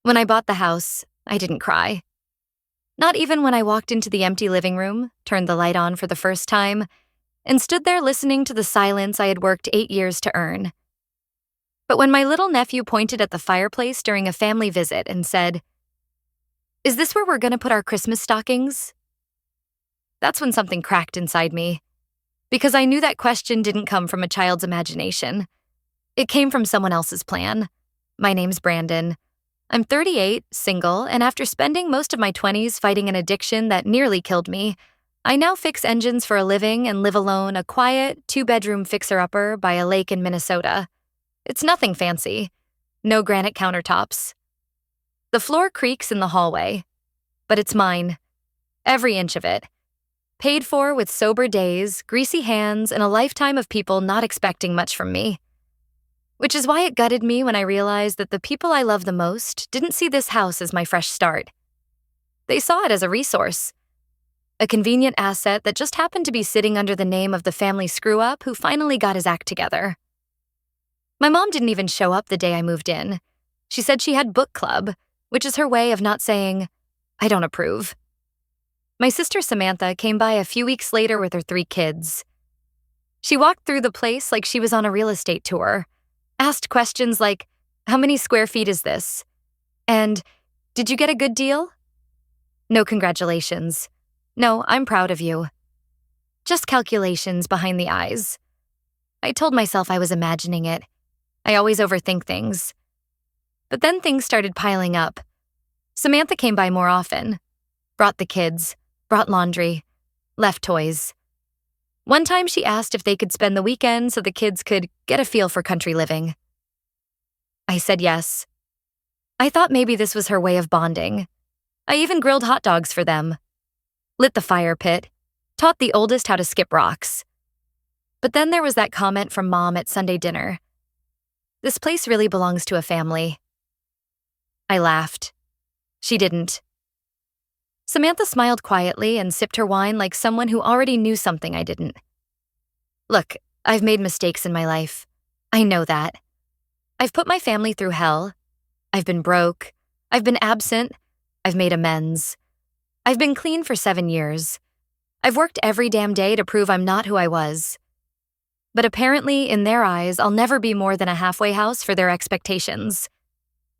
When I bought the house, I didn't cry. Not even when I walked into the empty living room, turned the light on for the first time, and stood there listening to the silence I had worked 8 years to earn. But when my little nephew pointed at the fireplace during a family visit and said, "Is this where we're going to put our Christmas stockings?" That's when something cracked inside me, because I knew that question didn't come from a child's imagination. It came from someone else's plan. My name's Brandon. I'm 38, single, and after spending most of my 20s fighting an addiction that nearly killed me, I now fix engines for a living and live alone, a quiet, 2-bedroom fixer-upper by a lake in Minnesota. It's nothing fancy. No granite countertops. The floor creaks in the hallway, but it's mine. Every inch of it. Paid for with sober days, greasy hands, and a lifetime of people not expecting much from me. Which is why it gutted me when I realized that the people I love the most didn't see this house as my fresh start. They saw it as a resource. A convenient asset that just happened to be sitting under the name of the family screw-up who finally got his act together. My mom didn't even show up the day I moved in. She said she had book club, which is her way of not saying, "I don't approve." My sister Samantha came by a few weeks later with her 3 kids. She walked through the place like she was on a real estate tour, asked questions like, "How many square feet is this?" And, "Did you get a good deal?" No congratulations. No, I'm proud of you. Just calculations behind the eyes. I told myself I was imagining it. I always overthink things. But then things started piling up. Samantha came by more often. Brought the kids, brought laundry, left toys. One time she asked if they could spend the weekend so the kids could get a feel for country living. I said yes. I thought maybe this was her way of bonding. I even grilled hot dogs for them. Lit the fire pit. Taught the oldest how to skip rocks. But then there was that comment from Mom at Sunday dinner. "This place really belongs to a family." I laughed. She didn't. Samantha smiled quietly and sipped her wine like someone who already knew something I didn't. "Look, I've made mistakes in my life. I know that. I've put my family through hell. I've been broke. I've been absent. I've made amends. I've been clean for 7 years. I've worked every damn day to prove I'm not who I was. But apparently, in their eyes, I'll never be more than a halfway house for their expectations."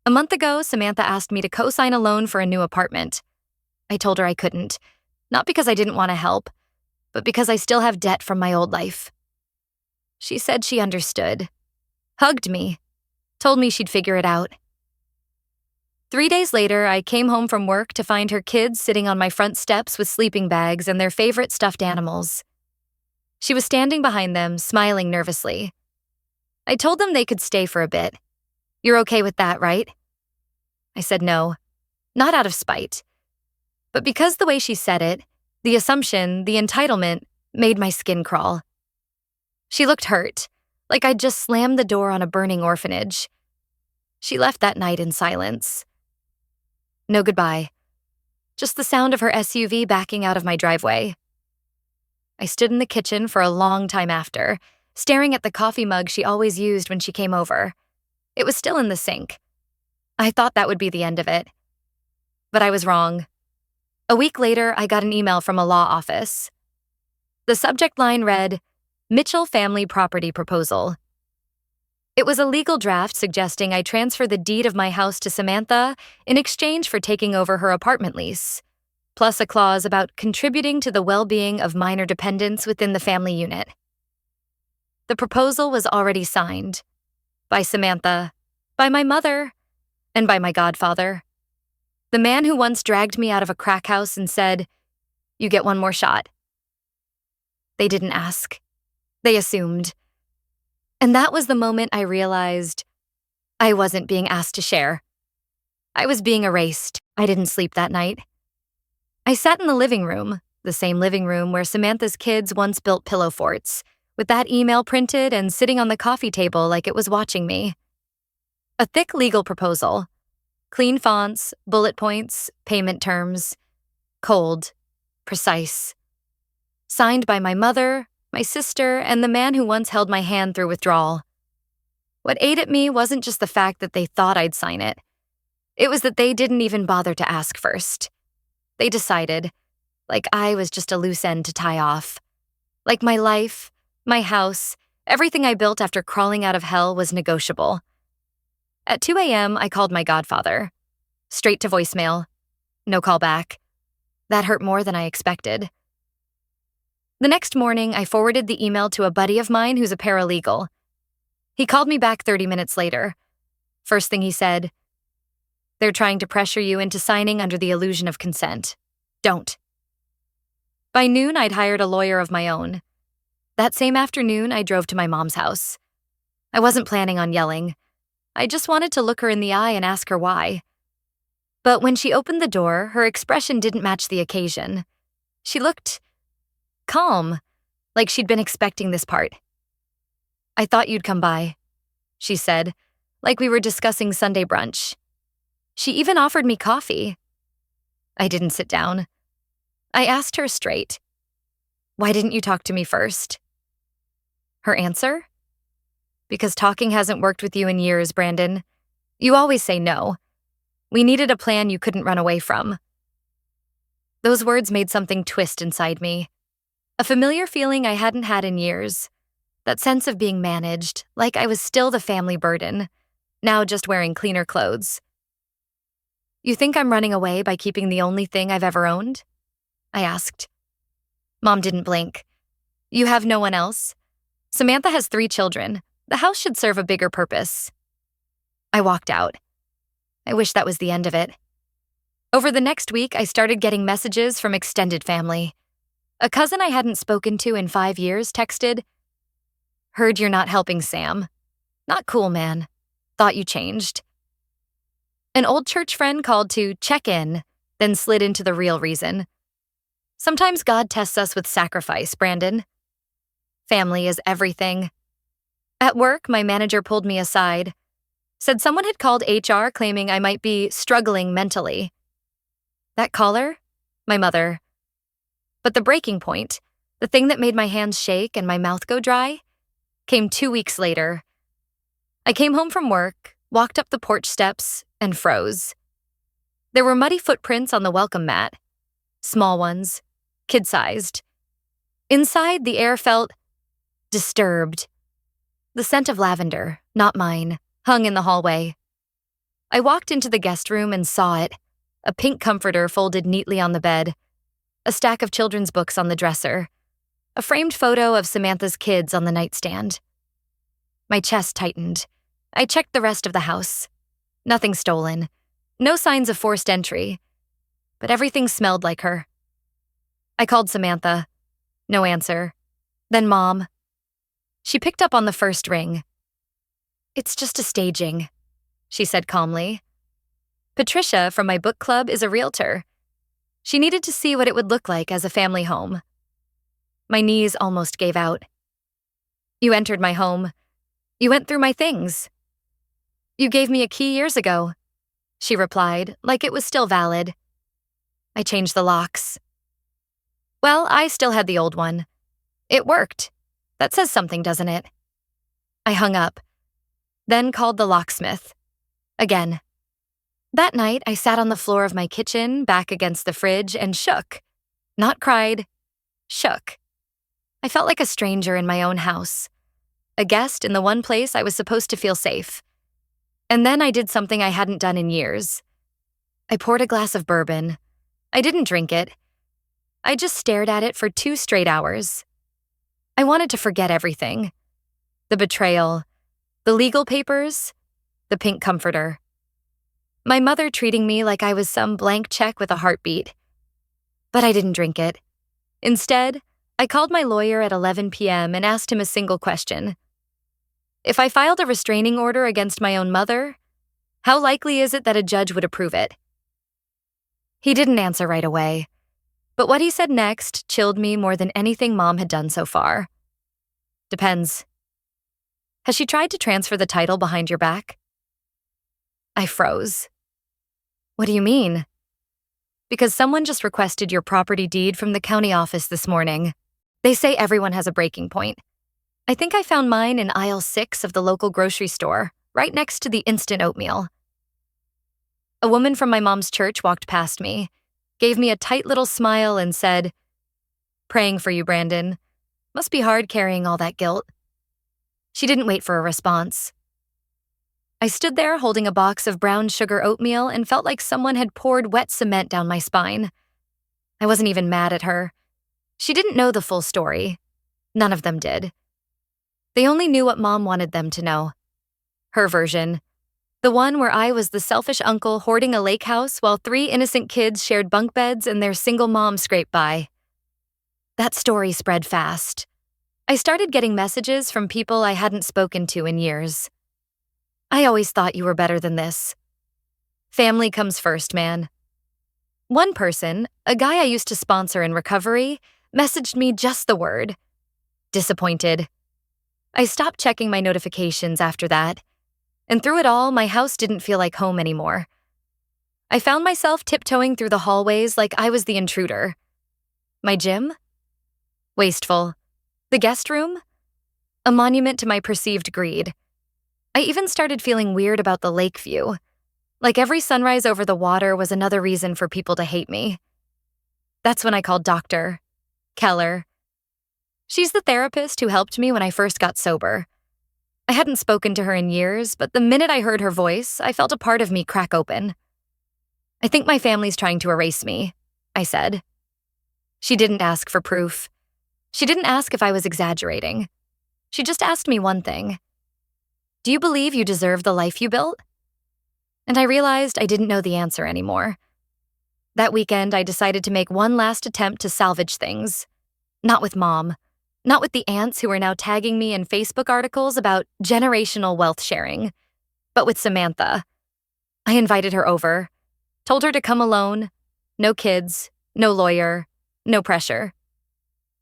A month ago, Samantha asked me to co-sign a loan for a new apartment. I told her I couldn't, not because I didn't want to help, but because I still have debt from my old life. She said she understood, hugged me, told me she'd figure it out. 3 days later, I came home from work to find her kids sitting on my front steps with sleeping bags and their favorite stuffed animals. She was standing behind them, smiling nervously. I told them they could stay for a bit. "You're okay with that, right?" I said no, not out of spite. But because the way she said it, the assumption, the entitlement, made my skin crawl. She looked hurt, like I'd just slammed the door on a burning orphanage. She left that night in silence. No goodbye. Just the sound of her SUV backing out of my driveway. I stood in the kitchen for a long time after, staring at the coffee mug she always used when she came over. It was still in the sink. I thought that would be the end of it. But I was wrong. A week later, I got an email from a law office. The subject line read, "Mitchell Family Property Proposal." It was a legal draft suggesting I transfer the deed of my house to Samantha in exchange for taking over her apartment lease, plus a clause about contributing to the well-being of minor dependents within the family unit. The proposal was already signed. By Samantha, by my mother, and by my godfather. The man who once dragged me out of a crack house and said, "You get one more shot." They didn't ask. They assumed. And that was the moment I realized I wasn't being asked to share. I was being erased. I didn't sleep that night. I sat in the living room, the same living room where Samantha's kids once built pillow forts, with that email printed and sitting on the coffee table like it was watching me. A thick legal proposal. Clean fonts, bullet points, payment terms. Cold. Precise. Signed by my mother, my sister, and the man who once held my hand through withdrawal. What ate at me wasn't just the fact that they thought I'd sign it. It was that they didn't even bother to ask first. They decided, like I was just a loose end to tie off. Like my life, my house, everything I built after crawling out of hell was negotiable. At 2 a.m., I called my godfather. Straight to voicemail. No call back. That hurt more than I expected. The next morning, I forwarded the email to a buddy of mine who's a paralegal. He called me back 30 minutes later. First thing he said, "They're trying to pressure you into signing under the illusion of consent. Don't." By noon, I'd hired a lawyer of my own. That same afternoon, I drove to my mom's house. I wasn't planning on yelling. I just wanted to look her in the eye and ask her why. But when she opened the door, her expression didn't match the occasion. She looked calm, like she'd been expecting this part. "I thought you'd come by," she said, like we were discussing Sunday brunch. She even offered me coffee. I didn't sit down. I asked her straight, "Why didn't you talk to me first?" Her answer? "Because talking hasn't worked with you in years, Brandon. You always say no. We needed a plan you couldn't run away from." Those words made something twist inside me. A familiar feeling I hadn't had in years. That sense of being managed, like I was still the family burden, now just wearing cleaner clothes. "You think I'm running away by keeping the only thing I've ever owned?" I asked. Mom didn't blink. "You have no one else? Samantha has 3 children. The house should serve a bigger purpose." I walked out. I wish that was the end of it. Over the next week, I started getting messages from extended family. A cousin I hadn't spoken to in 5 years texted, "Heard you're not helping Sam. Not cool, man. Thought you changed." An old church friend called to check in, then slid into the real reason. Sometimes God tests us with sacrifice, Brandon. Family is everything. At work, my manager pulled me aside, said someone had called HR claiming I might be struggling mentally. That caller? My mother. But the breaking point, the thing that made my hands shake and my mouth go dry, came 2 weeks later. I came home from work, walked up the porch steps, and froze. There were muddy footprints on the welcome mat. Small ones, kid-sized. Inside, the air felt disturbed. The scent of lavender, not mine, hung in the hallway. I walked into the guest room and saw it, a pink comforter folded neatly on the bed, a stack of children's books on the dresser, a framed photo of Samantha's kids on the nightstand. My chest tightened. I checked the rest of the house. Nothing stolen. No signs of forced entry. But everything smelled like her. I called Samantha. No answer. Then Mom. She picked up on the first ring. "It's just a staging," she said calmly. "Patricia from my book club is a realtor. She needed to see what it would look like as a family home." My knees almost gave out. "You entered my home. You went through my things." "You gave me a key years ago," she replied, like it was still valid. "I changed the locks." Well, I still had the old one. It worked. That says something, doesn't it? I hung up, then called the locksmith. Again. That night, I sat on the floor of my kitchen, back against the fridge, and shook. Not cried, shook. I felt like a stranger in my own house, a guest in the one place I was supposed to feel safe. And then I did something I hadn't done in years. I poured a glass of bourbon. I didn't drink it. I just stared at it for 2 straight hours. I wanted to forget everything. The betrayal, the legal papers, the pink comforter. My mother treating me like I was some blank check with a heartbeat. But I didn't drink it. Instead, I called my lawyer at 11 p.m. and asked him a single question. If I filed a restraining order against my own mother, how likely is it that a judge would approve it? He didn't answer right away, but what he said next chilled me more than anything Mom had done so far. Depends. Has she tried to transfer the title behind your back? I froze. What do you mean? Because someone just requested your property deed from the county office this morning. They say everyone has a breaking point. I think I found mine in aisle 6 of the local grocery store, right next to the instant oatmeal. A woman from my mom's church walked past me, gave me a tight little smile, and said, "Praying for you, Brandon. Must be hard carrying all that guilt." She didn't wait for a response. I stood there holding a box of brown sugar oatmeal and felt like someone had poured wet cement down my spine. I wasn't even mad at her. She didn't know the full story. None of them did. They only knew what Mom wanted them to know. Her version. The one where I was the selfish uncle hoarding a lake house while 3 innocent kids shared bunk beds and their single mom scraped by. That story spread fast. I started getting messages from people I hadn't spoken to in years. "I always thought you were better than this. Family comes first, man." One person, a guy I used to sponsor in recovery, messaged me just the word: disappointed. I stopped checking my notifications after that, and through it all, my house didn't feel like home anymore. I found myself tiptoeing through the hallways like I was the intruder. My gym? Wasteful. The guest room? A monument to my perceived greed. I even started feeling weird about the lake view. Like every sunrise over the water was another reason for people to hate me. That's when I called Dr. Keller. She's the therapist who helped me when I first got sober. I hadn't spoken to her in years, but the minute I heard her voice, I felt a part of me crack open. "I think my family's trying to erase me," I said. She didn't ask for proof. She didn't ask if I was exaggerating. She just asked me one thing. "Do you believe you deserve the life you built?" And I realized I didn't know the answer anymore. That weekend, I decided to make one last attempt to salvage things. Not with Mom. Not with the aunts who were now tagging me in Facebook articles about generational wealth sharing, but with Samantha. I invited her over, told her to come alone, no kids, no lawyer, no pressure.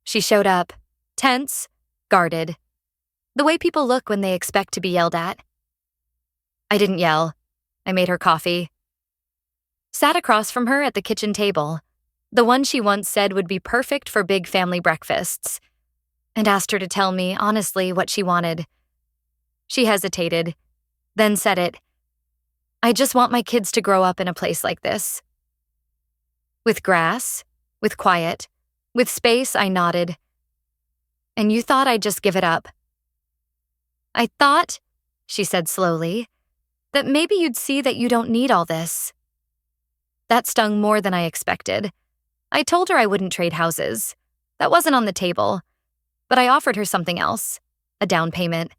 She showed up, tense, guarded, the way people look when they expect to be yelled at. I didn't yell. I made her coffee. Sat across from her at the kitchen table, the one she once said would be perfect for big family breakfasts, and asked her to tell me, honestly, what she wanted. She hesitated, then said it. "I just want my kids to grow up in a place like this." With grass, with quiet, with space, I nodded. "And you thought I'd just give it up?" "I thought," she said slowly, "that maybe you'd see that you don't need all this." That stung more than I expected. I told her I wouldn't trade houses. That wasn't on the table. But I offered her something else, a down payment.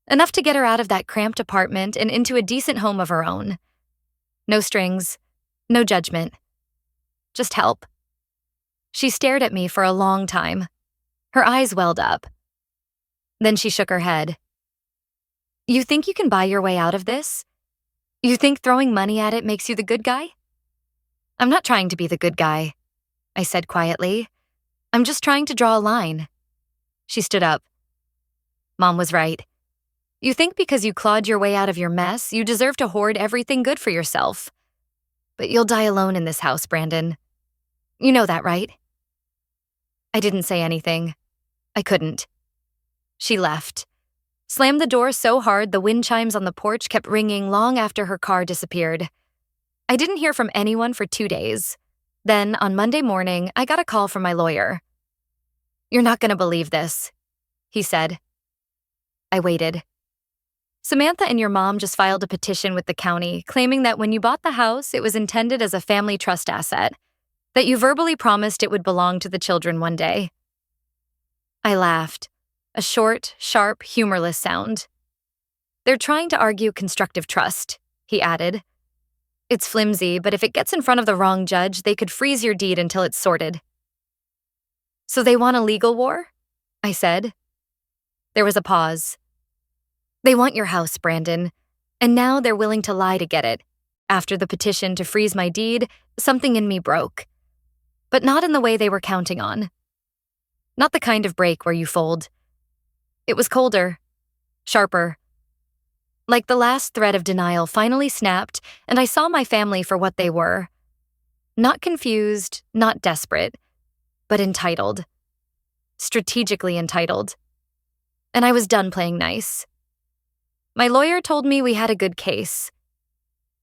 Enough to get her out of that cramped apartment and into a decent home of her own. No strings, no judgment. Just help. She stared at me for a long time. Her eyes welled up. Then she shook her head. "You think you can buy your way out of this? You think throwing money at it makes you the good guy?" "I'm not trying to be the good guy," I said quietly. "I'm just trying to draw a line." She stood up. "Mom was right. You think because you clawed your way out of your mess, you deserve to hoard everything good for yourself. But you'll die alone in this house, Brandon. You know that, right?" I didn't say anything. I couldn't. She left. Slammed the door so hard the wind chimes on the porch kept ringing long after her car disappeared. I didn't hear from anyone for 2 days. Then, on Monday morning, I got a call from my lawyer. "You're not going to believe this," he said. I waited. "Samantha and your mom just filed a petition with the county claiming that when you bought the house, it was intended as a family trust asset, that you verbally promised it would belong to the children one day." I laughed, a short, sharp, humorless sound. "They're trying to argue constructive trust," he added. "It's flimsy, but if it gets in front of the wrong judge, they could freeze your deed until it's sorted." "So they want a legal war?" I said. There was a pause. "They want your house, Brandon, and now they're willing to lie to get it. After the petition to freeze my deed, something in me broke. But not in the way they were counting on. Not the kind of break where you fold. It was colder, sharper. Like the last thread of denial finally snapped, and I saw my family for what they were. Not confused, not desperate, but entitled. Strategically entitled. And I was done playing nice. My lawyer told me we had a good case.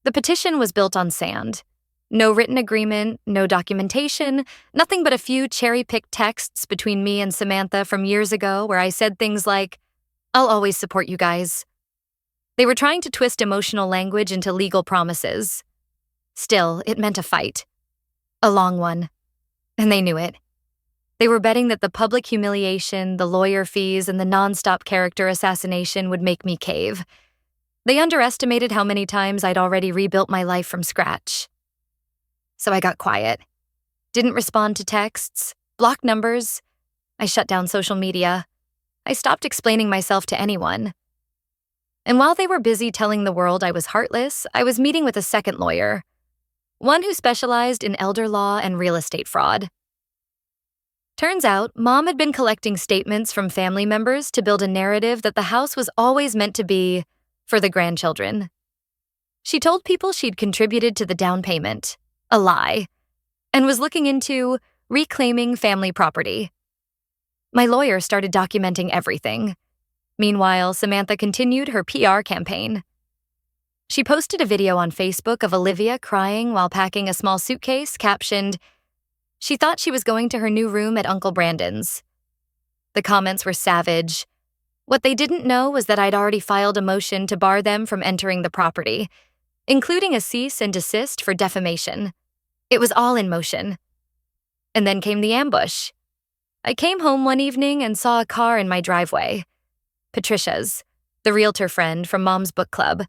The petition was built on sand. No written agreement, no documentation, nothing but a few cherry-picked texts between me and Samantha from years ago where I said things like, "I'll always support you guys." They were trying to twist emotional language into legal promises. Still, it meant a fight. A long one. And they knew it. They were betting that the public humiliation, the lawyer fees, and the nonstop character assassination would make me cave. They underestimated how many times I'd already rebuilt my life from scratch. So I got quiet. Didn't respond to texts, blocked numbers. I shut down social media. I stopped explaining myself to anyone. And while they were busy telling the world I was heartless, I was meeting with a second lawyer, one who specialized in elder law and real estate fraud. Turns out, Mom had been collecting statements from family members to build a narrative that the house was always meant to be for the grandchildren. She told people she'd contributed to the down payment, a lie, and was looking into reclaiming family property. My lawyer started documenting everything. Meanwhile, Samantha continued her PR campaign. She posted a video on Facebook of Olivia crying while packing a small suitcase, captioned, "She thought she was going to her new room at Uncle Brandon's." The comments were savage. What they didn't know was that I'd already filed a motion to bar them from entering the property, including a cease and desist for defamation. It was all in motion. And then came the ambush. I came home one evening and saw a car in my driveway. Patricia's, the realtor friend from Mom's book club.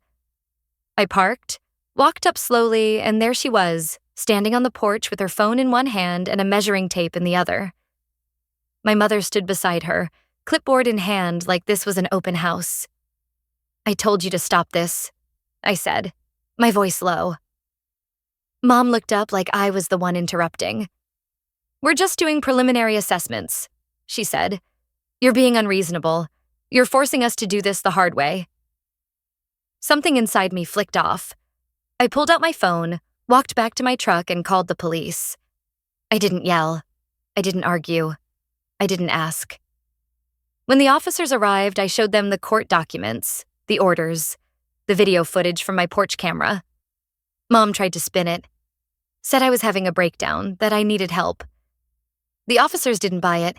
I parked, walked up slowly, and there she was, standing on the porch with her phone in one hand and a measuring tape in the other. My mother stood beside her, clipboard in hand like this was an open house. "I told you to stop this," I said, my voice low. Mom looked up like I was the one interrupting. "We're just doing preliminary assessments," she said. "You're being unreasonable. You're forcing us to do this the hard way." Something inside me flicked off. I pulled out my phone, walked back to my truck, and called the police. I didn't yell. I didn't argue. I didn't ask. When the officers arrived, I showed them the court documents, the orders, the video footage from my porch camera. Mom tried to spin it. Said I was having a breakdown, that I needed help. The officers didn't buy it.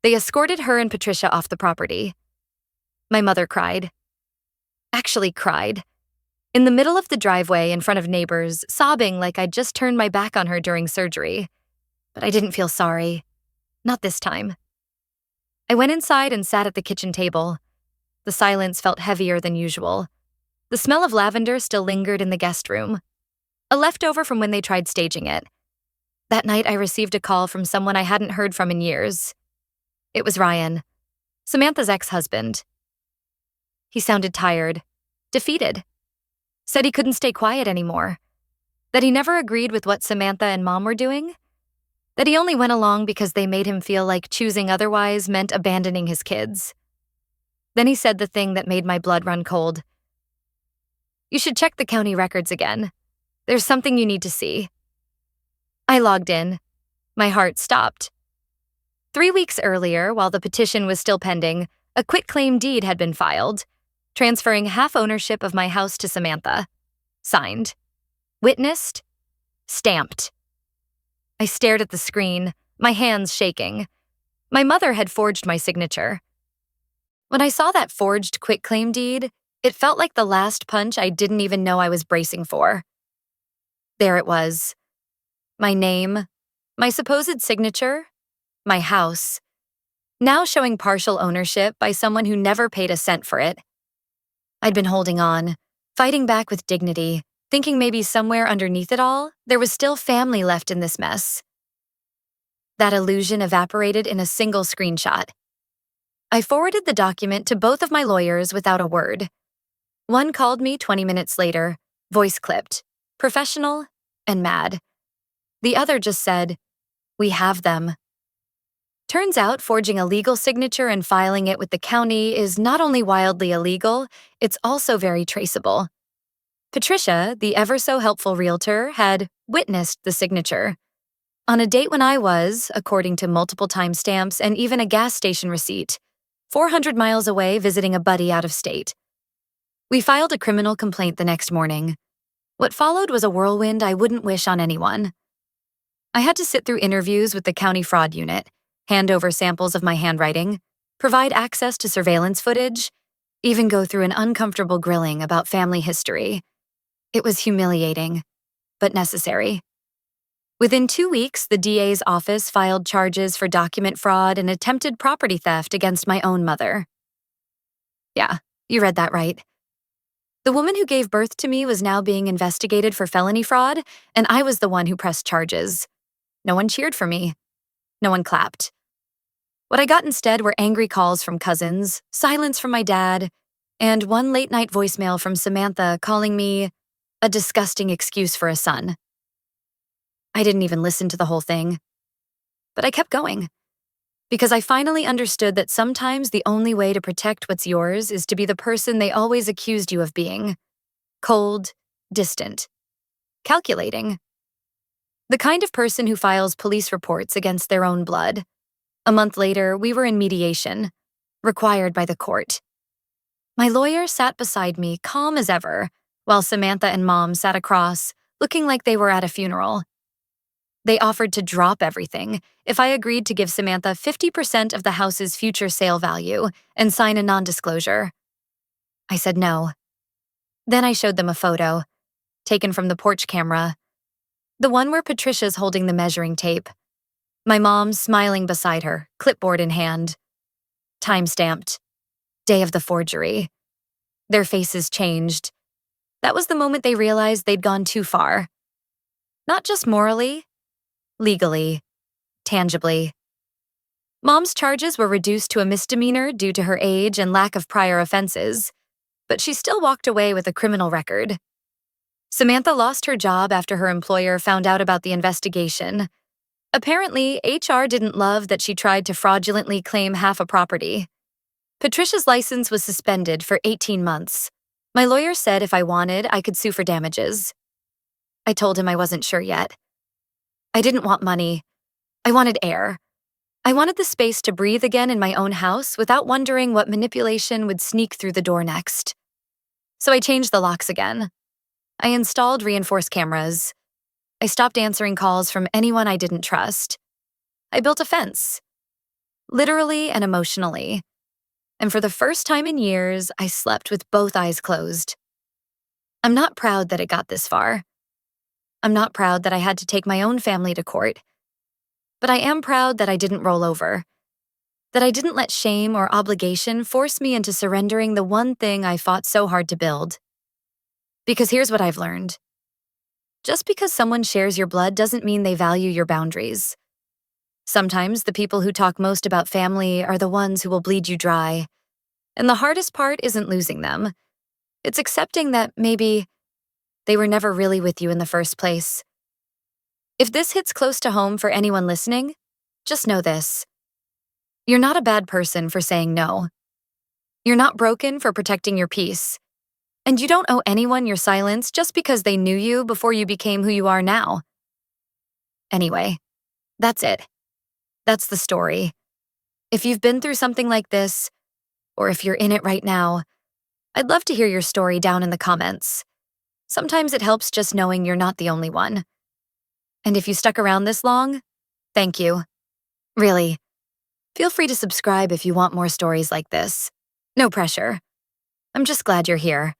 They escorted her and Patricia off the property. My mother cried. Actually cried. In the middle of the driveway in front of neighbors, sobbing like I'd just turned my back on her during surgery. But I didn't feel sorry. Not this time. I went inside and sat at the kitchen table. The silence felt heavier than usual. The smell of lavender still lingered in the guest room. A leftover from when they tried staging it. That night I received a call from someone I hadn't heard from in years. It was Ryan, Samantha's ex-husband. He sounded tired, defeated. Said he couldn't stay quiet anymore. That he never agreed with what Samantha and Mom were doing. That he only went along because they made him feel like choosing otherwise meant abandoning his kids. Then he said the thing that made my blood run cold. "You should check the county records again. There's something you need to see." I logged in. My heart stopped. 3 weeks earlier, while the petition was still pending, a quitclaim deed had been filed, transferring half ownership of my house to Samantha. Signed. Witnessed. Stamped. I stared at the screen, my hands shaking. My mother had forged my signature. When I saw that forged quitclaim deed, it felt like the last punch I didn't even know I was bracing for. There it was. My name, my supposed signature, my house, now showing partial ownership by someone who never paid a cent for it. I'd been holding on, fighting back with dignity, thinking maybe somewhere underneath it all, there was still family left in this mess. That illusion evaporated in a single screenshot. I forwarded the document to both of my lawyers without a word. One called me 20 minutes later, voice clipped, professional and mad. The other just said, "We have them." Turns out forging a legal signature and filing it with the county is not only wildly illegal, it's also very traceable. Patricia, the ever-so-helpful realtor, had witnessed the signature. On a date when I was, according to multiple timestamps and even a gas station receipt, 400 miles away visiting a buddy out of state. We filed a criminal complaint the next morning. What followed was a whirlwind I wouldn't wish on anyone. I had to sit through interviews with the county fraud unit, hand over samples of my handwriting, provide access to surveillance footage, even go through an uncomfortable grilling about family history. It was humiliating, but necessary. Within 2 weeks, the DA's office filed charges for document fraud and attempted property theft against my own mother. Yeah, you read that right. The woman who gave birth to me was now being investigated for felony fraud, and I was the one who pressed charges. No one cheered for me. No one clapped. What I got instead were angry calls from cousins, silence from my dad, and one late-night voicemail from Samantha calling me a disgusting excuse for a son. I didn't even listen to the whole thing. But I kept going. Because I finally understood that sometimes the only way to protect what's yours is to be the person they always accused you of being. Cold, distant, calculating. The kind of person who files police reports against their own blood. A month later, we were in mediation, required by the court. My lawyer sat beside me, calm as ever, while Samantha and Mom sat across, looking like they were at a funeral. They offered to drop everything if I agreed to give Samantha 50% of the house's future sale value and sign a non-disclosure. I said no. Then I showed them a photo, taken from the porch camera, the one where Patricia's holding the measuring tape. My mom smiling beside her, clipboard in hand. Time-stamped. Day of the forgery. Their faces changed. That was the moment they realized they'd gone too far. Not just morally, legally, tangibly. Mom's charges were reduced to a misdemeanor due to her age and lack of prior offenses, but she still walked away with a criminal record. Samantha lost her job after her employer found out about the investigation. Apparently, HR didn't love that she tried to fraudulently claim half a property. Patricia's license was suspended for 18 months. My lawyer said if I wanted, I could sue for damages. I told him I wasn't sure yet. I didn't want money. I wanted air. I wanted the space to breathe again in my own house without wondering what manipulation would sneak through the door next. So I changed the locks again. I installed reinforced cameras. I stopped answering calls from anyone I didn't trust. I built a fence. Literally and emotionally. And for the first time in years, I slept with both eyes closed. I'm not proud that it got this far. I'm not proud that I had to take my own family to court. But I am proud that I didn't roll over. That I didn't let shame or obligation force me into surrendering the one thing I fought so hard to build. Because here's what I've learned. Just because someone shares your blood doesn't mean they value your boundaries. Sometimes the people who talk most about family are the ones who will bleed you dry. And the hardest part isn't losing them. It's accepting that maybe they were never really with you in the first place. If this hits close to home for anyone listening, just know this. You're not a bad person for saying no. You're not broken for protecting your peace. And you don't owe anyone your silence just because they knew you before you became who you are now. Anyway, that's it. That's the story. If you've been through something like this, or if you're in it right now, I'd love to hear your story down in the comments. Sometimes it helps just knowing you're not the only one. And if you stuck around this long, thank you. Really. Feel free to subscribe if you want more stories like this. No pressure. I'm just glad you're here.